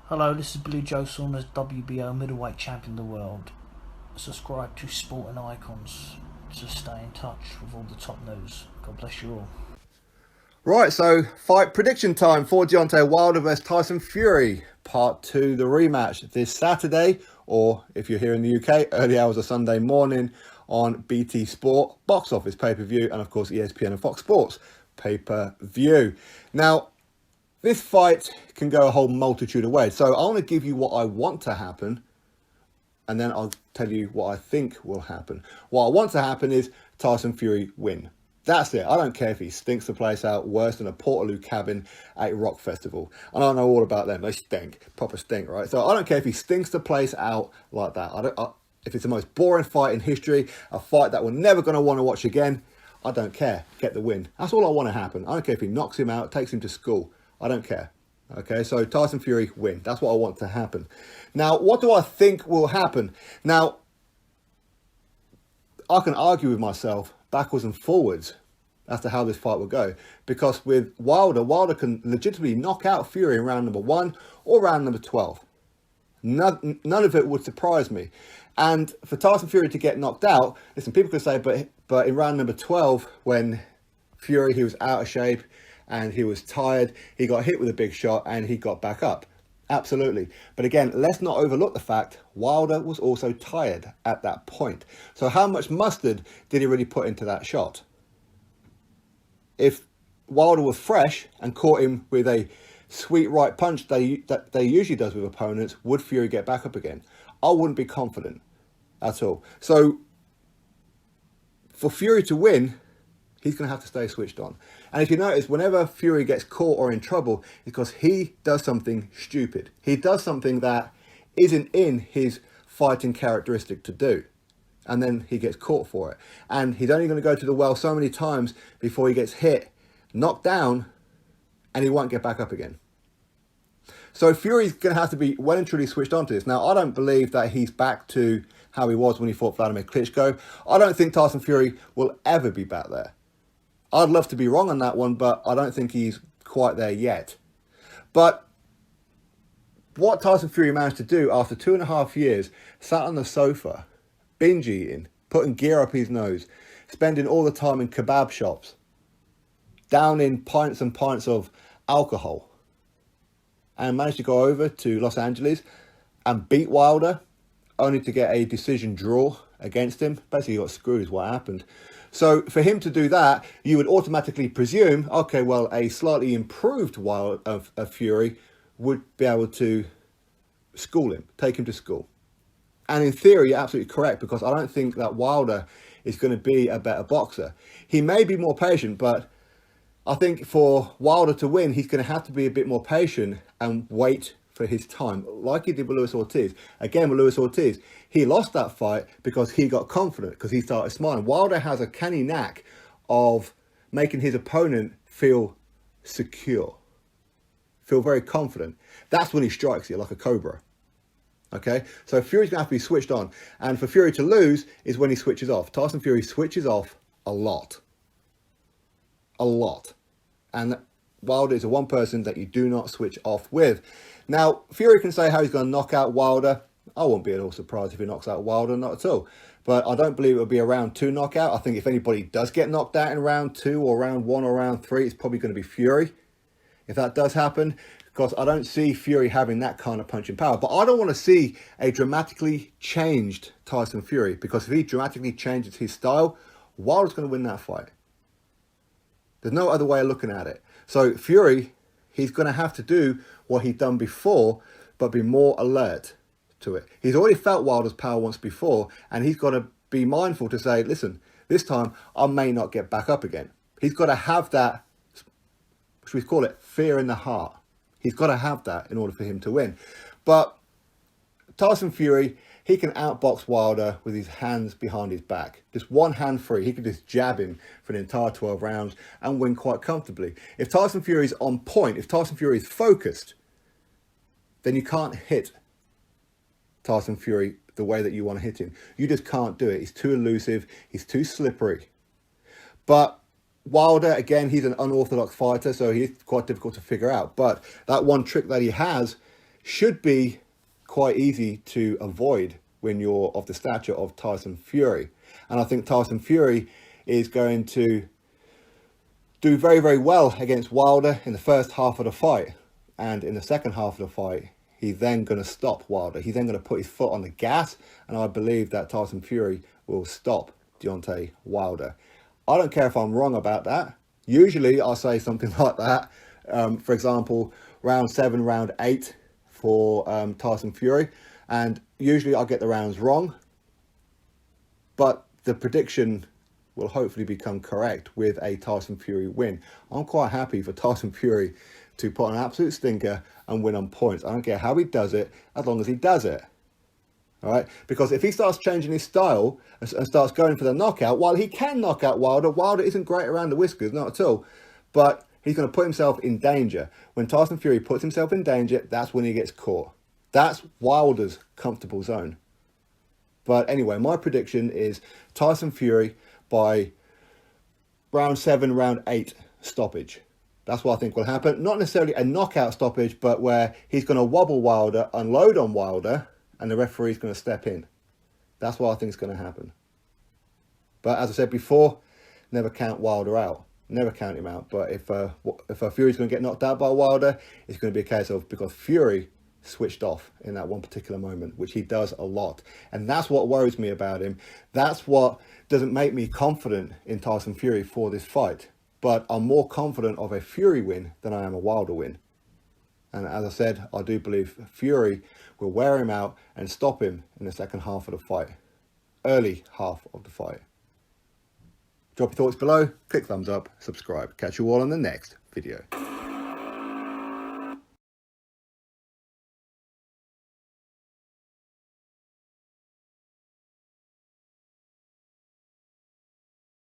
Hello, this is Blue Joe Saunders, WBO middleweight champion of the world. Subscribe to Sporting Icons to stay in touch with all the top news. God bless you all. Right, so fight prediction time for Deontay Wilder vs Tyson Fury, part 2, the rematch this Saturday, or if you're here in the UK, early hours of Sunday morning on BT Sport, box office pay-per-view, and of course ESPN and Fox Sports pay-per-view. Now, this fight can go a whole multitude of ways, so I want to give you what I want to happen, and then I'll tell you what I think will happen. What I want to happen is Tyson Fury win. That's it. I don't care if he stinks the place out worse than a Portaloo cabin at a rock festival. I don't know all about them. They stink. Proper stink, right? So I don't care if he stinks the place out like that. If it's the most boring fight in history, a fight that we're never going to want to watch again, I don't care. Get the win. That's all I want to happen. I don't care if he knocks him out, takes him to school. I don't care. Okay, so Tyson Fury win. That's what I want to happen. Now, what do I think will happen? Now, I can argue with myself backwards and forwards as to how this fight will go. Because with Wilder can legitimately knock out Fury in round number 1 or round number 12. None of it would surprise me. And for Tyson Fury to get knocked out, listen, people could say, but in round number 12, when Fury, he was out of shape and he was tired, he got hit with a big shot and he got back up. Absolutely. But again, let's not overlook the fact Wilder was also tired at that point. So how much mustard did he really put into that shot? If Wilder was fresh and caught him with a sweet right punch that they usually does with opponents, would Fury get back up again? I wouldn't be confident at all. So for Fury to win, he's going to have to stay switched on. And if you notice, whenever Fury gets caught or in trouble, it's because he does something stupid. He does something that isn't in his fighting characteristic to do. And then he gets caught for it. And he's only going to go to the well so many times before he gets hit, knocked down, and he won't get back up again. So Fury's going to have to be well and truly switched on to this. Now, I don't believe that he's back to how he was when he fought Vladimir Klitschko. I don't think Tyson Fury will ever be back there. I'd love to be wrong on that one, but I don't think he's quite there yet. But what Tyson Fury managed to do after 2.5 years, sat on the sofa, binge eating, putting gear up his nose, spending all the time in kebab shops, downing pints and pints of alcohol, and managed to go over to Los Angeles and beat Wilder, only to get a decision draw against him. Basically, he got screwed is what happened. So for him to do that, you would automatically presume, okay, well, a slightly improved Fury would be able to school him, take him to school. And in theory, you're absolutely correct, because I don't think that Wilder is going to be a better boxer. He may be more patient, but I think for Wilder to win, he's going to have to be a bit more patient and wait for his time, like he did with Luis Ortiz. Again, with Luis Ortiz, he lost that fight because he got confident, because he started smiling. Wilder has a canny knack of making his opponent feel secure, feel very confident. That's when he strikes you like a cobra. Okay, so Fury's going to have to be switched on. And for Fury to lose is when he switches off. Tyson Fury switches off a lot. A lot. And Wilder is the one person that you do not switch off with. Now, Fury can say how he's going to knock out Wilder. I won't be at all surprised if he knocks out Wilder, not at all. But I don't believe it'll be a round 2 knockout. I think if anybody does get knocked out in round 2 or round 1 or round 3, it's probably going to be Fury. If that does happen, because I don't see Fury having that kind of punching power. But I don't want to see a dramatically changed Tyson Fury, because if he dramatically changes his style, Wilder's going to win that fight. There's no other way of looking at it. So Fury, he's going to have to do what he's done before, but be more alert to it. He's already felt Wilder's power once before, and he's got to be mindful to say, listen, this time I may not get back up again. He's got to have that, should we call it, fear in the heart. He's got to have that in order for him to win. But Tyson Fury, he can outbox Wilder with his hands behind his back. Just one hand free. He can just jab him for an entire 12 rounds and win quite comfortably. If Tyson Fury is on point, if Tyson Fury is focused, then you can't hit Tyson Fury the way that you want to hit him. You just can't do it. He's too elusive. He's too slippery. But Wilder, again, he's an unorthodox fighter, so he's quite difficult to figure out. But that one trick that he has should be quite easy to avoid when you're of the stature of Tyson Fury. And I think Tyson Fury is going to do very, very well against Wilder in the first half of the fight. And in the second half of the fight, he's then going to stop Wilder. He's then going to put his foot on the gas. And I believe that Tyson Fury will stop Deontay Wilder. I don't care if I'm wrong about that. Usually I'll say something like that. For example, round 7, round 8 for Tyson Fury. And usually I get the rounds wrong. But the prediction will hopefully become correct with a Tyson Fury win. I'm quite happy for Tyson Fury to put an absolute stinker and win on points. I don't care how he does it, as long as he does it. All right? Because if he starts changing his style and starts going for the knockout, while he can knock out Wilder, Wilder isn't great around the whiskers, not at all. But he's going to put himself in danger. When Tyson Fury puts himself in danger, that's when he gets caught. That's Wilder's comfortable zone. But anyway, my prediction is Tyson Fury by round 7, round 8 stoppage. That's what I think will happen. Not necessarily a knockout stoppage, but where he's going to wobble Wilder, unload on Wilder, and the referee's going to step in. That's what I think is going to happen. But as I said before, never count Wilder out. Never count him out. But if Fury's going to get knocked out by Wilder, it's going to be a case of because Fury switched off in that one particular moment, which he does a lot. And that's what worries me about him. That's what doesn't make me confident in Tyson Fury for this fight. But I'm more confident of a Fury win than I am a Wilder win. And as I said, I do believe Fury will wear him out and stop him in the second half of the fight. Early half of the fight. Drop your thoughts below, click thumbs up, subscribe. Catch you all in the next video.